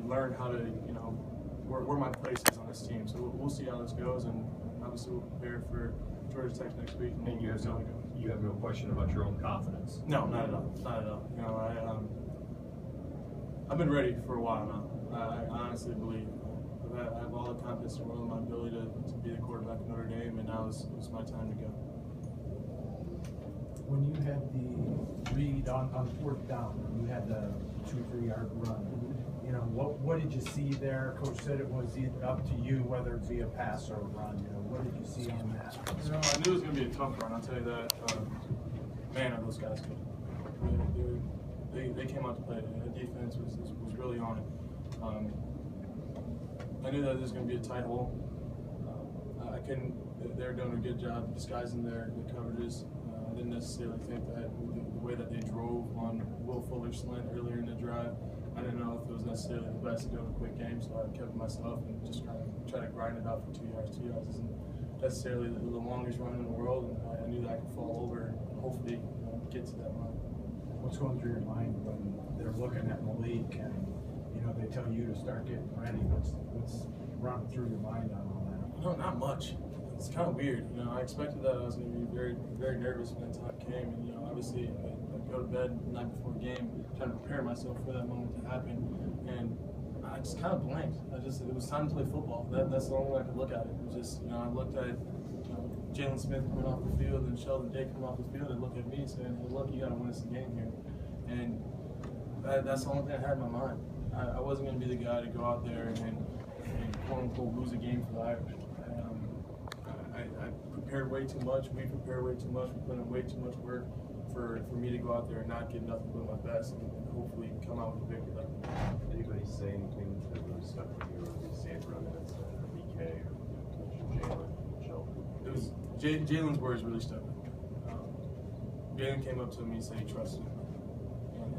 learn how to, where my place is on this team. So we'll see how this goes, and obviously we'll prepare for Georgia Tech next week. And you have no question about your own confidence? No, not at all. Not at all. I've been ready for a while now. I honestly believe. I have all the confidence in the world in my ability to be the quarterback of Notre Dame, and now it's my time to go. When you had the read on 4th down, you had the 2-3 yard run. What did you see there? Coach said it was up to you whether it be a pass or a run. What did you see on that? I knew it was going to be a tough run. I'll tell you that. Man, are those guys good? They came out to play. The defense was really on it. I knew that it was going to be a tight hole. They're doing a good job disguising their coverages. I didn't necessarily think that the way that they drove on Will Fuller's slant earlier in the drive, I didn't know if it was necessarily the best to go to a quick game, so I kept myself and just kind of try to grind it out for 2 yards. 2 yards isn't necessarily the longest run in the world, and I knew that I could fall over and hopefully get to that run. What's going through your mind when they're looking at Malik and they tell you to start getting ready? What's running through your mind on all that? No, not much. It's kind of weird. I expected that I was going to be very, very nervous when that time came, and obviously I go to bed the night before a game trying to prepare myself for that moment to happen, and I just kind of blanked. It was time to play football. That's the only way I could look at it. It was just, I looked at Jalen Smith coming off the field and Sheldon Day coming off the field and looked at me saying, hey, look, you got to win us a game here, and that's the only thing I had in my mind. I wasn't going to be the guy to go out there and quote-unquote lose a game for the Irish. I prepared way too much. We prepared way too much. We put in way too much work for me to go out there and not get nothing but my best and hopefully come out with a victory like that. Did anybody say anything that really stuck with you, or did you say it from BK or Jalen, Sheldon? It was Jalen's words really stuck with me. Jalen came up to me and said he trusted me.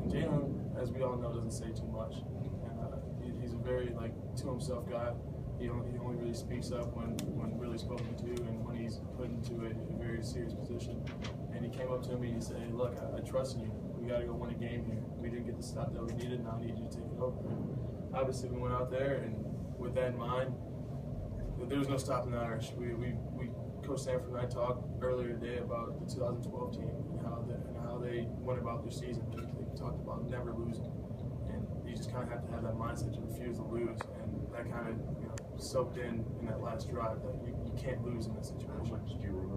And Jalen, as we all know, doesn't say too much. And he's a very to himself guy. He only really speaks up when really spoken to and when he's put into a very serious position. And he came up to me and he said, hey, look, I trust in you. We got to go win a game here. We didn't get the stop that we needed. Now I need you to take it over. And obviously, we went out there, and with that in mind, there was no stopping the Irish. Coach Sanford and I talked earlier today about the 2012 team and how they went about their season. They talked about never losing. And you just kind of have to have that mindset to refuse to lose. And that kind of soaked in that last drive that you can't lose in that situation. Do you remember